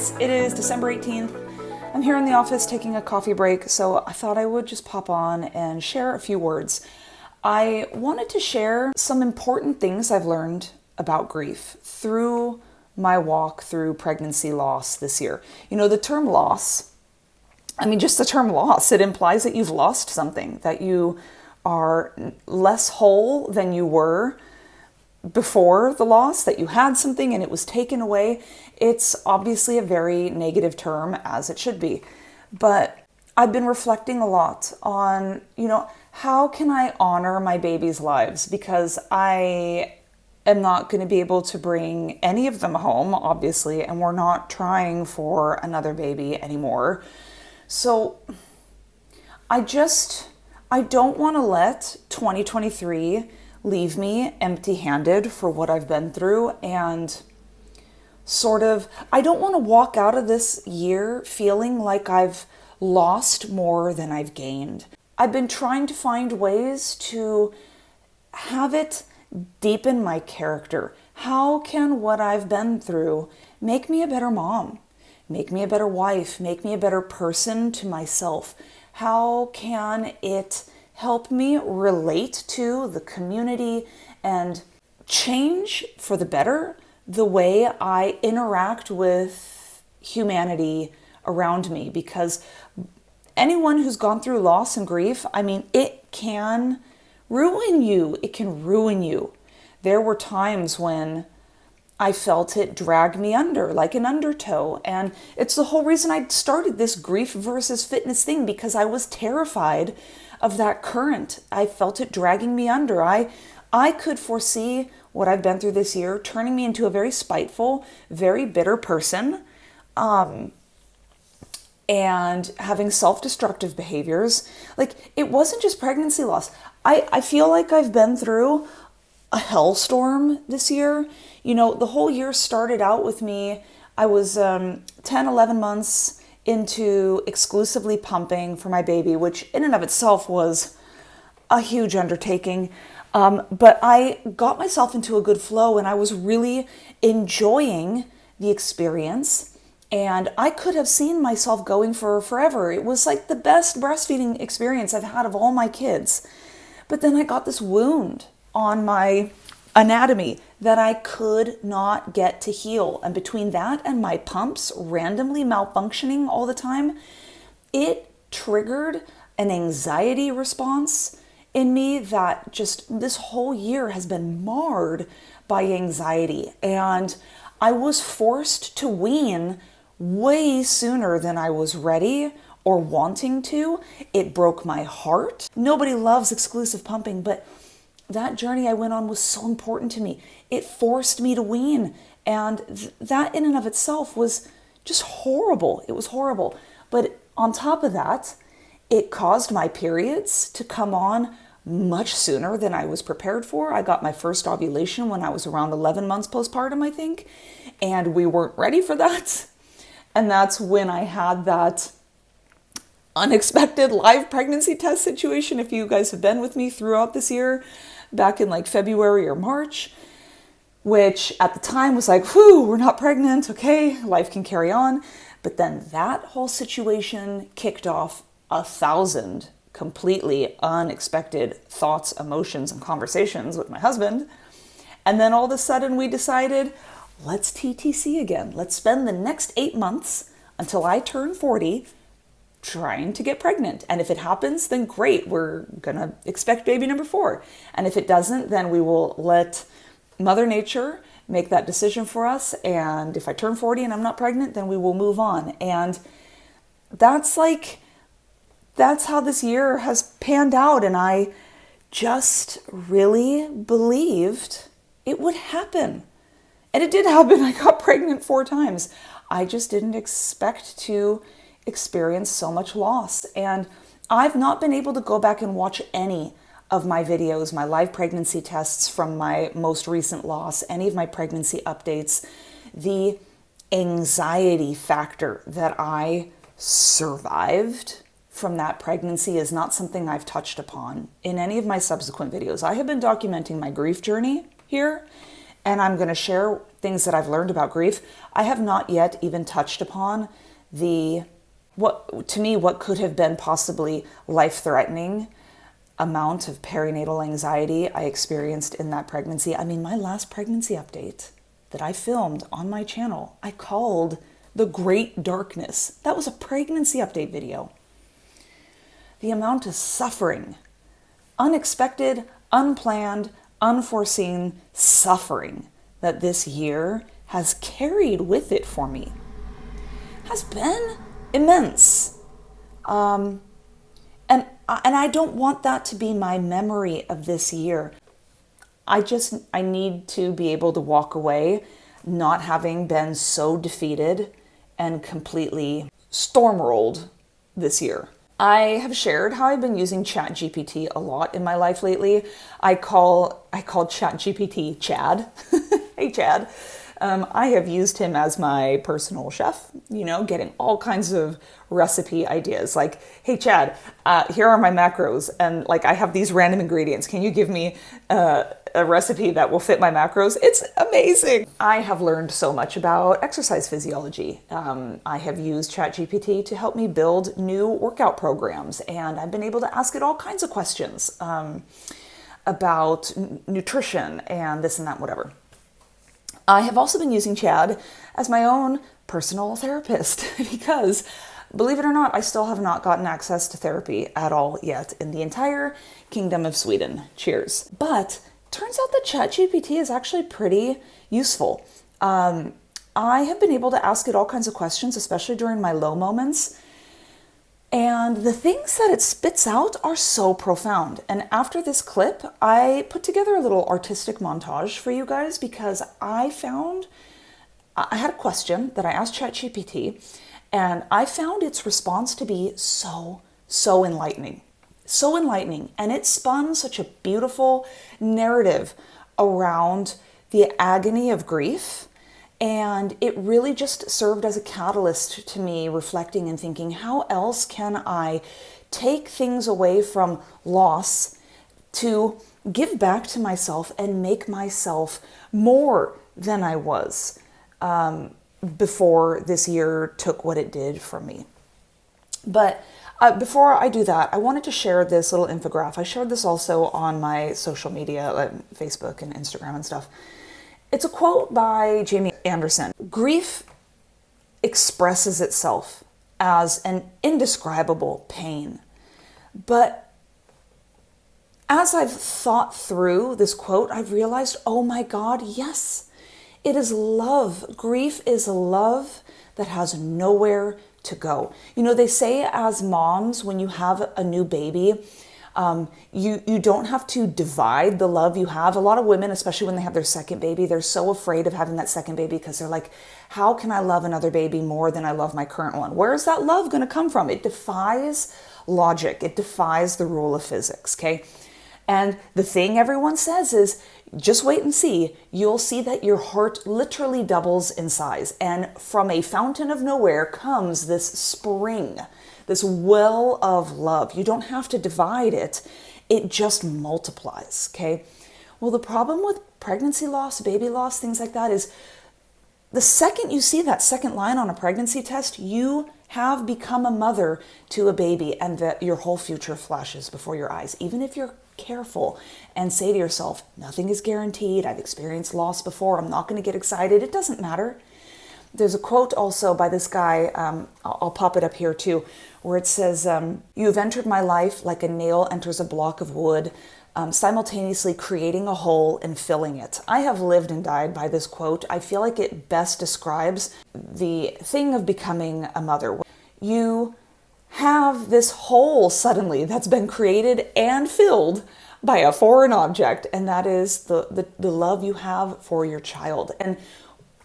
guys, it is December 18th. I'm here in the office taking a coffee break, so I thought I would just pop on and share a few words. I wanted to share some important things I've learned about grief through my walk through pregnancy loss this year. You know, the term loss, just the term loss, it implies that you've lost something, that you are less whole than you were before the loss, that you had something and it was taken away. It's obviously a very negative term, as it should be. But I've been reflecting a lot on, how can I honor my babies' lives? Because I am not going to be able to bring any of them home, obviously, and we're not trying for another baby anymore. So I don't want to let 2023 leave me empty-handed for what I've been through, and I don't want to walk out of this year feeling like I've lost more than I've gained. I've been trying to find ways to have it deepen my character. How can what I've been through make me a better mom, make me a better wife, make me a better person to myself? How can it help me relate to the community and change for the better the way I interact with humanity around me? Because anyone who's gone through loss and grief, it can ruin you. It can ruin you. There were times when I felt it drag me under, like an undertow. And it's the whole reason I started this grief versus fitness thing, because I was terrified of that current. I felt it dragging me under. I could foresee what I've been through this year turning me into a very spiteful, very bitter person, and having self-destructive behaviors. Like, it wasn't just pregnancy loss. I feel like I've been through a hellstorm this year. The whole year started out with me. I was 10, 11 months into exclusively pumping for my baby, which in and of itself was a huge undertaking. But I got myself into a good flow and I was really enjoying the experience. And I could have seen myself going for forever. It was like the best breastfeeding experience I've had of all my kids. But then I got this wound on my anatomy that I could not get to heal. And between that and my pumps randomly malfunctioning all the time, it triggered an anxiety response in me that just this whole year has been marred by anxiety. And I was forced to wean way sooner than I was ready or wanting to. It broke my heart. Nobody loves exclusive pumping, but that journey I went on was so important to me. It forced me to wean. And that in and of itself was just horrible. It was horrible. But on top of that, it caused my periods to come on much sooner than I was prepared for. I got my first ovulation when I was around 11 months postpartum, I think. And we weren't ready for that. And that's when I had that unexpected live pregnancy test situation. If you guys have been with me throughout this year, back in like February or March, which at the time was like, whew, we're not pregnant. Okay, life can carry on. But then that whole situation kicked off 1,000 completely unexpected thoughts, emotions, and conversations with my husband. And then all of a sudden we decided, let's TTC again. Let's spend the next 8 months until I turn 40 trying to get pregnant. And if it happens, then great. We're going to expect baby number 4. And if it doesn't, then we will let Mother Nature make that decision for us. And if I turn 40 and I'm not pregnant, then we will move on. And that's how this year has panned out. And I just really believed it would happen. And it did happen. I got pregnant 4 times. I just didn't expect to experience so much loss. And I've not been able to go back and watch any of my videos, my live pregnancy tests from my most recent loss, any of my pregnancy updates. The anxiety factor that I survived from that pregnancy is not something I've touched upon in any of my subsequent videos. I have been documenting my grief journey here, and I'm going to share things that I've learned about grief. I have not yet even touched upon what could have been possibly life-threatening amount of perinatal anxiety I experienced in that pregnancy. I mean, my last pregnancy update that I filmed on my channel, I called The Great Darkness. That was a pregnancy update video. The amount of suffering, unexpected, unplanned, unforeseen suffering that this year has carried with it for me has been immense. And I don't want that to be my memory of this year. I need to be able to walk away not having been so defeated and completely storm-rolled this year. I have shared how I've been using ChatGPT a lot in my life lately. I call ChatGPT Chad. Hey, Chad. I have used him as my personal chef, getting all kinds of recipe ideas. Like, hey, Chad, here are my macros. And I have these random ingredients. Can you give me a recipe that will fit my macros? It's amazing. I have learned so much about exercise physiology. I have used ChatGPT to help me build new workout programs. And I've been able to ask it all kinds of questions about nutrition and this and that, whatever. I have also been using Chad as my own personal therapist because, believe it or not, I still have not gotten access to therapy at all yet in the entire Kingdom of Sweden. Cheers. But turns out that ChatGPT is actually pretty useful. I have been able to ask it all kinds of questions, especially during my low moments. And the things that it spits out are so profound. And after this clip, I put together a little artistic montage for you guys because I had a question that I asked ChatGPT, and I found its response to be so enlightening. So enlightening. And it spun such a beautiful narrative around the agony of grief. And it really just served as a catalyst to me reflecting and thinking, how else can I take things away from loss to give back to myself and make myself more than I was before this year took what it did from me. But before I do that, I wanted to share this little infographic. I shared this also on my social media, like Facebook and Instagram and stuff. It's a quote by Jamie Anderson. Grief expresses itself as an indescribable pain. But as I've thought through this quote, I've realized, oh my God, yes, it is love. Grief is love that has nowhere to go. They say as moms, when you have a new baby, you don't have to divide the love you have. A lot of women, especially when they have their second baby, they're so afraid of having that second baby because they're like, how can I love another baby more than I love my current one? Where is that love going to come from? It defies logic. It defies the rule of physics, okay? And the thing everyone says is, just wait and see. You'll see that your heart literally doubles in size. And from a fountain of nowhere comes this spring, this well of love. You don't have to divide it. It just multiplies, okay? Well, the problem with pregnancy loss, baby loss, things like that is the second you see that second line on a pregnancy test, you have become a mother to a baby and that your whole future flashes before your eyes. Even if you're careful and say to yourself, nothing is guaranteed. I've experienced loss before. I'm not going to get excited. It doesn't matter. There's a quote also by this guy, I'll pop it up here too, where it says, you have entered my life like a nail enters a block of wood, simultaneously creating a hole and filling it. I have lived and died by this quote. I feel like it best describes the thing of becoming a mother. You have this hole suddenly that's been created and filled by a foreign object, and that is the love you have for your child. And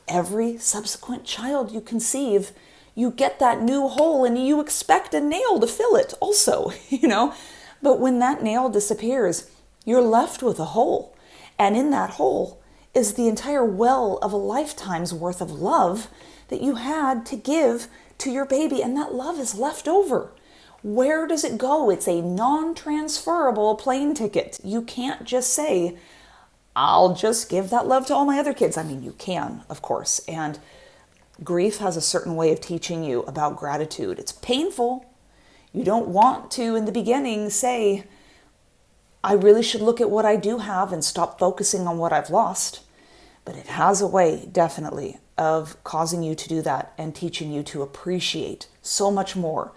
every subsequent child you conceive, you get that new hole and you expect a nail to fill it also, But when that nail disappears, you're left with a hole. And in that hole is the entire well of a lifetime's worth of love that you had to give to your baby. And that love is left over. Where does it go? It's a non-transferable plane ticket. You can't just say, I'll just give that love to all my other kids. I mean, you can, of course. And grief has a certain way of teaching you about gratitude. It's painful. You don't want to, in the beginning, say, I really should look at what I do have and stop focusing on what I've lost. But it has a way, definitely, of causing you to do that and teaching you to appreciate so much more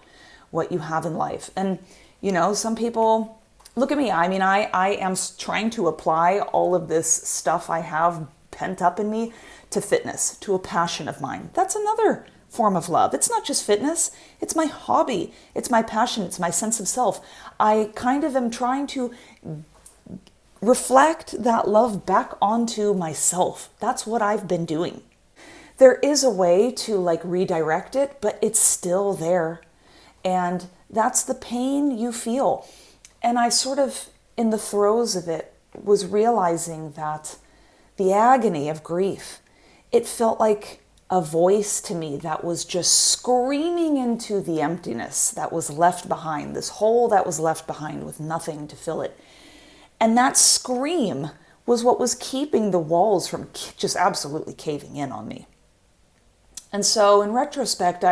what you have in life. And, you know, some people, look at me. I mean, I am trying to apply all of this stuff I have pent up in me to fitness, to a passion of mine. That's another form of love. It's not just fitness. It's my hobby. It's my passion. It's my sense of self. I kind of am trying to reflect that love back onto myself. That's what I've been doing. There is a way to like redirect it, but it's still there. And that's the pain you feel. And I sort of, in the throes of it, was realizing that the agony of grief, it felt like a voice to me that was just screaming into the emptiness that was left behind, this hole that was left behind with nothing to fill it. And that scream was what was keeping the walls from just absolutely caving in on me. And so in retrospect,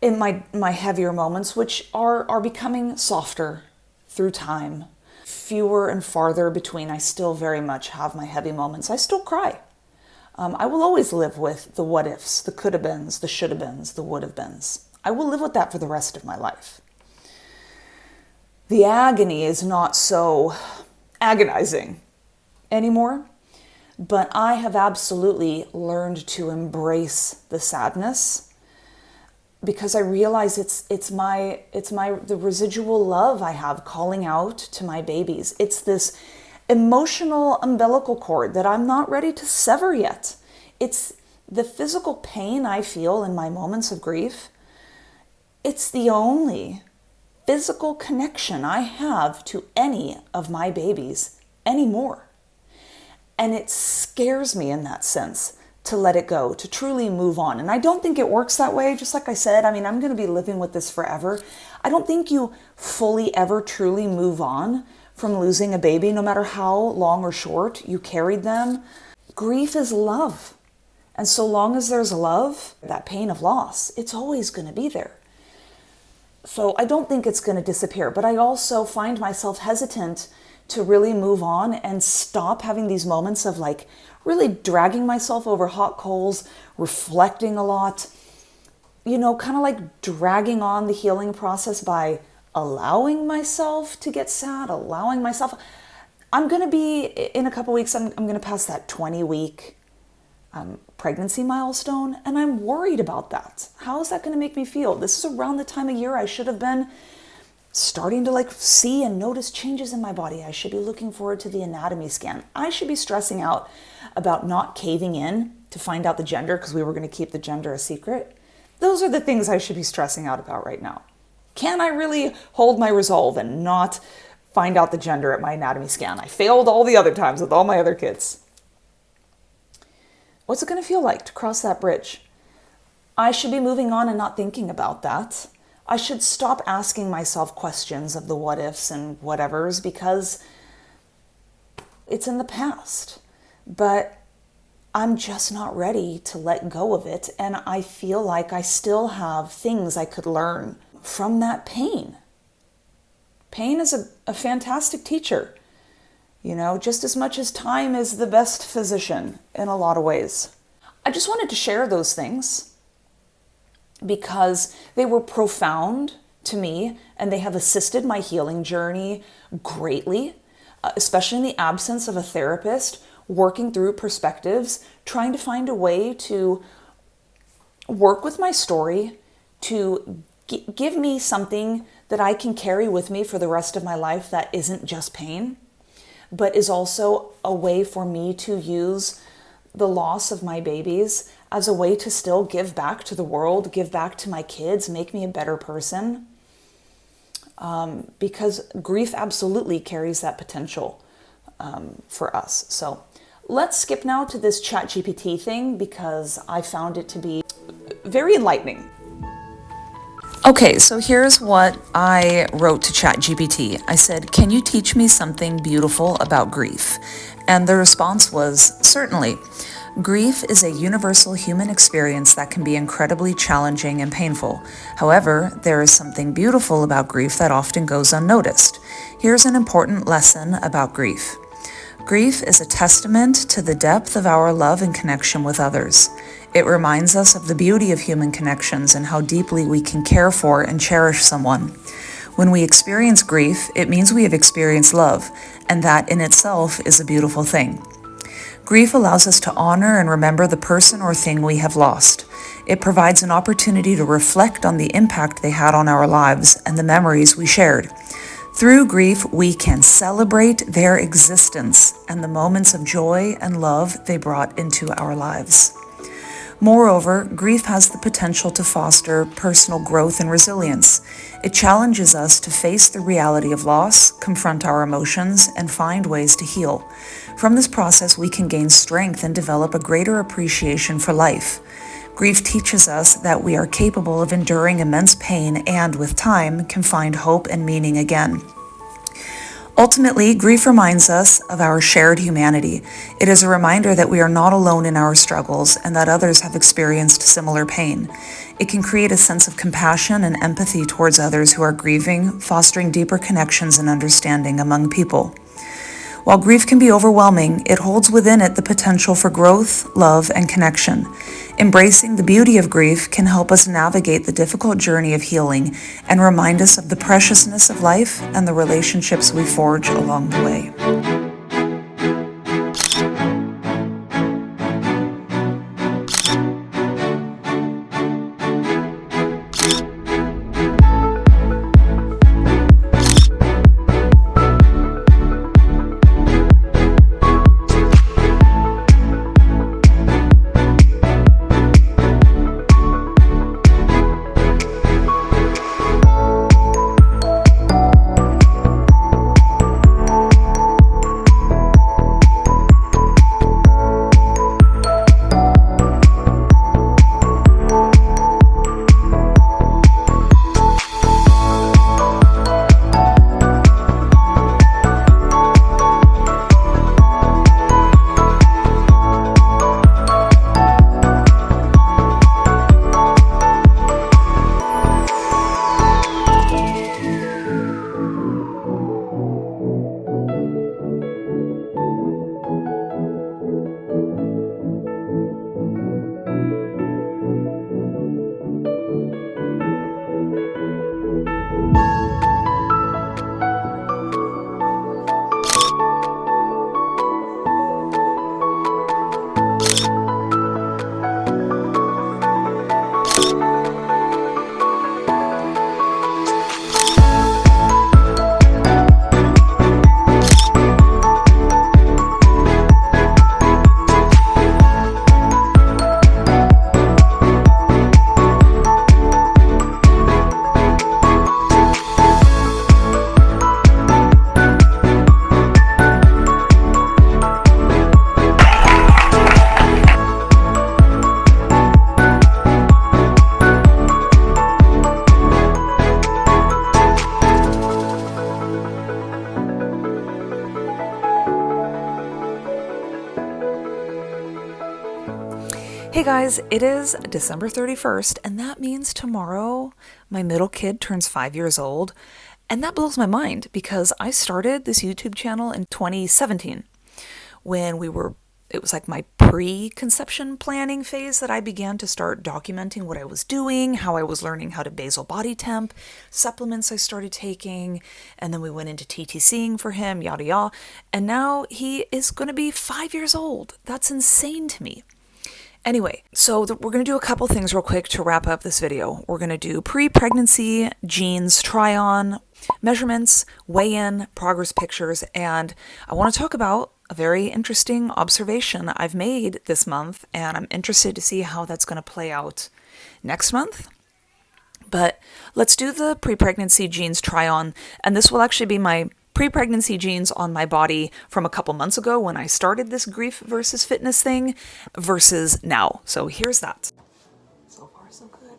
in my heavier moments, which are becoming softer through time, fewer and farther between, I still very much have my heavy moments. I still cry. I will always live with the what ifs, the could have beens, the should have beens, the would have beens. I will live with that for the rest of my life. The agony is not so agonizing anymore, but I have absolutely learned to embrace the sadness because I realize it's the residual love I have calling out to my babies. It's this emotional umbilical cord that I'm not ready to sever yet. It's the physical pain I feel in my moments of grief. It's the only physical connection I have to any of my babies anymore. And it scares me in that sense to let it go, to truly move on. And I don't think it works that way. Just like I said, I mean, I'm going to be living with this forever. I don't think you fully ever truly move on from losing a baby, no matter how long or short you carried them. Grief is love. And so long as there's love, that pain of loss, it's always going to be there. So I don't think it's going to disappear, but I also find myself hesitant to really move on and stop having these moments of like really dragging myself over hot coals, reflecting a lot, you know, kind of like dragging on the healing process by allowing myself to get sad, allowing myself. I'm going to be, in a couple weeks, I'm going to pass that 20-week pregnancy milestone, and I'm worried about that. How is that going to make me feel? This is around the time of year I should have been starting to like see and notice changes in my body. I should be looking forward to the anatomy scan. I should be stressing out about not caving in to find out the gender because we were going to keep the gender a secret. Those are the things I should be stressing out about right now. Can I really hold my resolve and not find out the gender at my anatomy scan? I failed all the other times with all my other kids. What's it going to feel like to cross that bridge? I should be moving on and not thinking about that. I should stop asking myself questions of the what ifs and whatevers because it's in the past. But I'm just not ready to let go of it. And I feel like I still have things I could learn from that pain. Pain is a fantastic teacher. You know, just as much as time is the best physician in a lot of ways. I just wanted to share those things because they were profound to me and they have assisted my healing journey greatly, especially in the absence of a therapist, working through perspectives, trying to find a way to work with my story, to give me something that I can carry with me for the rest of my life that isn't just pain, but is also a way for me to use the loss of my babies as a way to still give back to the world, give back to my kids, make me a better person. Because grief absolutely carries that potential for us. So let's skip now to this ChatGPT thing because I found it to be very enlightening. Okay, so here's what I wrote to ChatGPT. I said, "Can you teach me something beautiful about grief?" And the response was, "Certainly. Grief is a universal human experience that can be incredibly challenging and painful. However, there is something beautiful about grief that often goes unnoticed. Here's an important lesson about grief. Grief is a testament to the depth of our love and connection with others. It reminds us of the beauty of human connections and how deeply we can care for and cherish someone. When we experience grief, it means we have experienced love, and that in itself is a beautiful thing. Grief allows us to honor and remember the person or thing we have lost. It provides an opportunity to reflect on the impact they had on our lives and the memories we shared. Through grief, we can celebrate their existence and the moments of joy and love they brought into our lives. Moreover, grief has the potential to foster personal growth and resilience. It challenges us to face the reality of loss, confront our emotions, and find ways to heal. From this process, we can gain strength and develop a greater appreciation for life. Grief teaches us that we are capable of enduring immense pain and, with time, can find hope and meaning again. Ultimately, grief reminds us of our shared humanity. It is a reminder that we are not alone in our struggles and that others have experienced similar pain. It can create a sense of compassion and empathy towards others who are grieving, fostering deeper connections and understanding among people. While grief can be overwhelming, it holds within it the potential for growth, love, and connection. Embracing the beauty of grief can help us navigate the difficult journey of healing and remind us of the preciousness of life and the relationships we forge along the way. Hey guys, it is December 31st, and that means tomorrow my middle kid turns 5 years old. And that blows my mind because I started this YouTube channel in 2017 when it was like my preconception planning phase that I began to start documenting what I was doing, how I was learning how to basal body temp, supplements I started taking, and then we went into TTCing for him, yada yada. And now he is going to be 5 years old. That's insane to me. Anyway, so we're going to do a couple things real quick to wrap up this video. We're going to do pre-pregnancy genes try-on, measurements, weigh-in, progress pictures, and I want to talk about a very interesting observation I've made this month, and I'm interested to see how that's going to play out next month. But let's do the pre-pregnancy genes try-on, and this will actually be my pre-pregnancy genes on my body from a couple months ago when I started this grief versus fitness thing versus now. So here's that. So far, so good.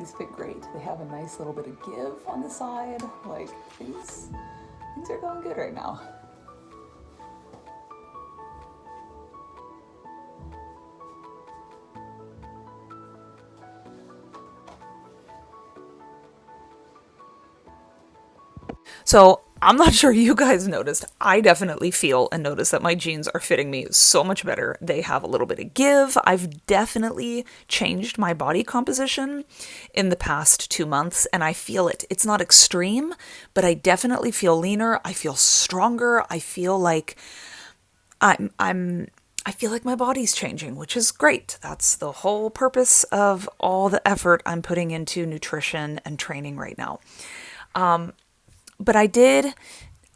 These fit great. They have a nice little bit of give on the side. Like, things are going good right now. So I'm not sure you guys noticed. I definitely feel and notice that my jeans are fitting me so much better. They have a little bit of give. I've definitely changed my body composition in the past 2 months, and I feel it. It's not extreme, but I definitely feel leaner. I feel stronger. I feel like I feel like my body's changing, which is great. That's the whole purpose of all the effort I'm putting into nutrition and training right now. But I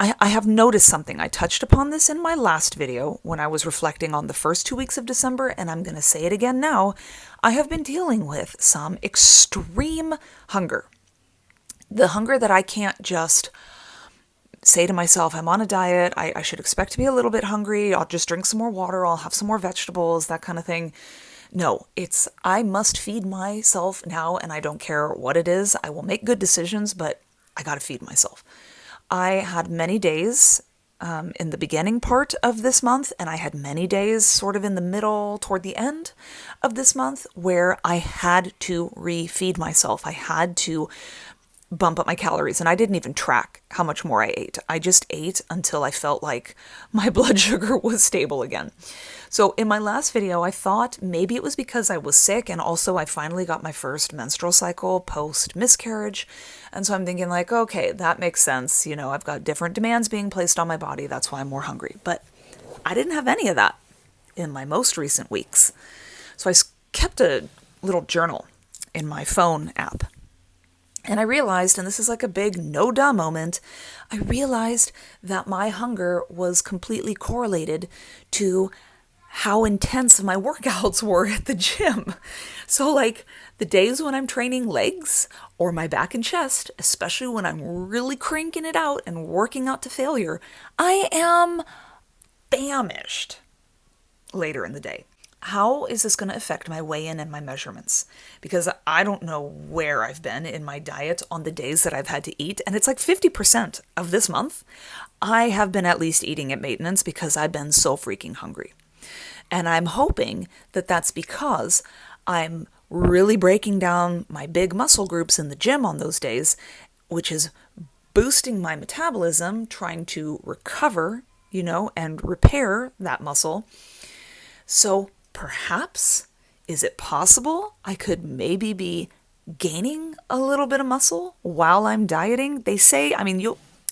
have noticed something. I touched upon this in my last video when I was reflecting on the first 2 weeks of December, and I'm going to say it again now. I have been dealing with some extreme hunger. The hunger that I can't just say to myself, I'm on a diet, I should expect to be a little bit hungry, I'll just drink some more water, I'll have some more vegetables, that kind of thing. No, it's I must feed myself now, and I don't care what it is. I will make good decisions, but I gotta feed myself. I had many days in the beginning part of this month, and I had many days sort of in the middle toward the end of this month where I had to refeed myself. I had to bump up my calories, and I didn't even track how much more I ate. I just ate until I felt like my blood sugar was stable again. So in my last video, I thought maybe it was because I was sick, and also I finally got my first menstrual cycle post miscarriage. And so I'm thinking like, okay, that makes sense. You know, I've got different demands being placed on my body. That's why I'm more hungry. But I didn't have any of that in my most recent weeks. So I kept a little journal in my phone app. And I realized, and this is like a big no-duh moment, I realized that my hunger was completely correlated to how intense my workouts were at the gym. So like the days when I'm training legs or my back and chest, especially when I'm really cranking it out and working out to failure, I am famished later in the day. How is this going to affect my weigh-in and my measurements? Because I don't know where I've been in my diet on the days that I've had to eat, and it's like 50% of this month I have been at least eating at maintenance because I've been so freaking hungry. And I'm hoping that that's because I'm really breaking down my big muscle groups in the gym on those days, which is boosting my metabolism, trying to recover, and repair that muscle. So perhaps, is it possible I could maybe be gaining a little bit of muscle while I'm dieting? They say,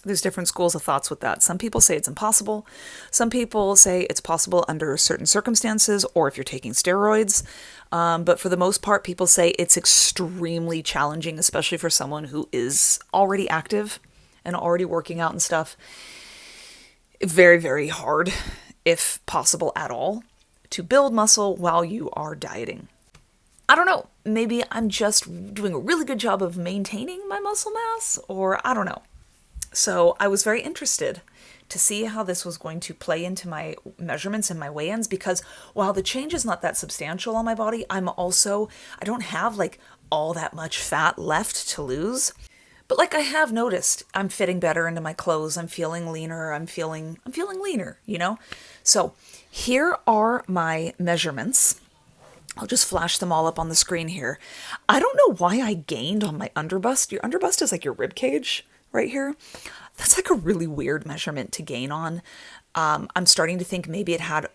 there's different schools of thoughts with that. Some people say it's impossible. Some people say it's possible under certain circumstances or if you're taking steroids. But for the most part, people say it's extremely challenging, especially for someone who is already active and already working out and stuff. Very, very hard, if possible at all, to build muscle while you are dieting. I don't know. Maybe I'm just doing a really good job of maintaining my muscle mass, or I don't know. So I was very interested to see how this was going to play into my measurements and my weigh-ins, because while the change is not that substantial on my body, I don't have like all that much fat left to lose. But like I have noticed, I'm fitting better into my clothes. I'm feeling leaner. I'm feeling leaner, So here are my measurements. I'll just flash them all up on the screen here. I don't know why I gained on my underbust. Your underbust is like your rib cage right here. That's like a really weird measurement to gain on. I'm starting to think maybe it had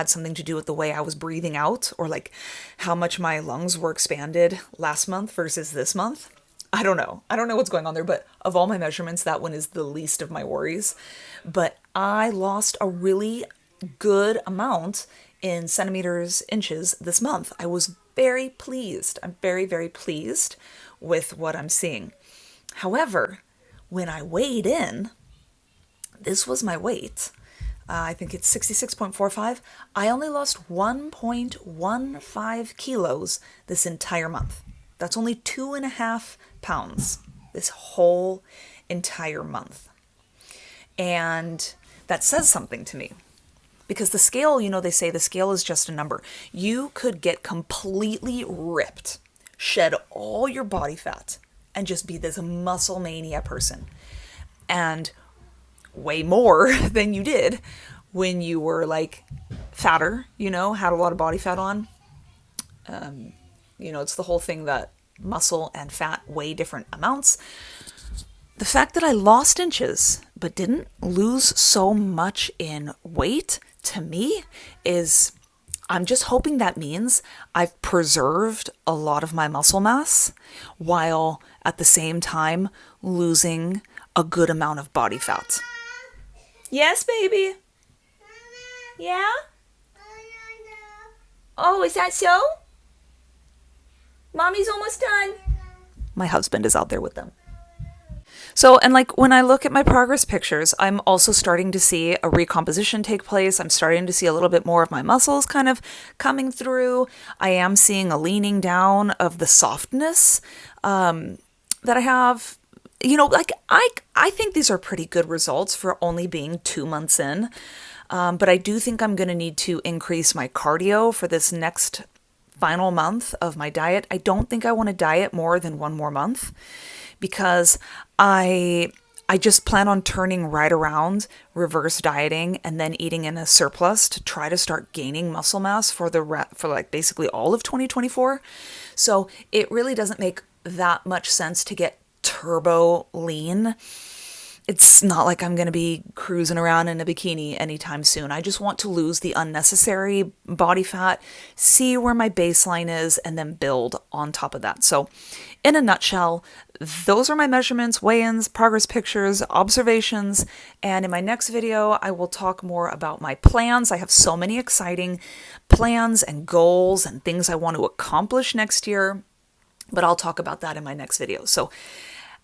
something to do with the way I was breathing out, or like how much my lungs were expanded last month versus this month. I don't know. I don't know what's going on there, but of all my measurements, that one is the least of my worries. But I lost a really good amount in centimeters, inches this month. I was very pleased. I'm very, very pleased with what I'm seeing. However, when I weighed in, this was my weight. I think it's 66.45. I only lost 1.15 kilos this entire month. That's only 2.5 pounds this whole entire month. And that says something to me. Because the scale, they say the scale is just a number. You could get completely ripped, shed all your body fat and just be this muscle mania person. And way more than you did when you were like fatter, had a lot of body fat on. It's the whole thing that muscle and fat weigh different amounts. The fact that I lost inches but didn't lose so much in weight, to me, is, I'm just hoping that means I've preserved a lot of my muscle mass while at the same time losing a good amount of body fat. Yes, baby? Yeah? Oh, is that so? Mommy's almost done. My husband is out there with them. So, and like when I look at my progress pictures, I'm also starting to see a recomposition take place. I'm starting to see a little bit more of my muscles kind of coming through. I am seeing a leaning down of the softness that I have. I think these are pretty good results for only being 2 months in. But I do think I'm going to need to increase my cardio for this next final month of my diet. I don't think I want to diet more than 1 more month, because I just plan on turning right around, reverse dieting, and then eating in a surplus to try to start gaining muscle mass for like basically all of 2024. So it really doesn't make that much sense to get turbo lean. It's not like I'm going to be cruising around in a bikini anytime soon. I just want to lose the unnecessary body fat, see where my baseline is, and then build on top of that. So in a nutshell, those are my measurements, weigh-ins, progress pictures, observations. And in my next video, I will talk more about my plans. I have so many exciting plans and goals and things I want to accomplish next year, but I'll talk about that in my next video. So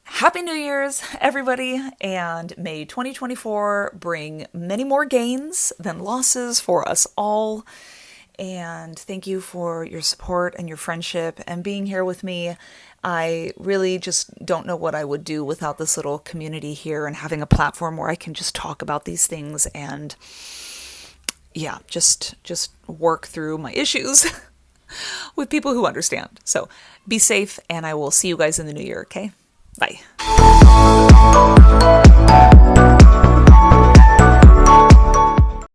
Happy New Year's, everybody, and may 2024 bring many more gains than losses for us all. And thank you for your support and your friendship and being here with me. I really just don't know what I would do without this little community here and having a platform where I can just talk about these things and, yeah, just work through my issues with people who understand. So be safe, and I will see you guys in the new year, okay? Bye.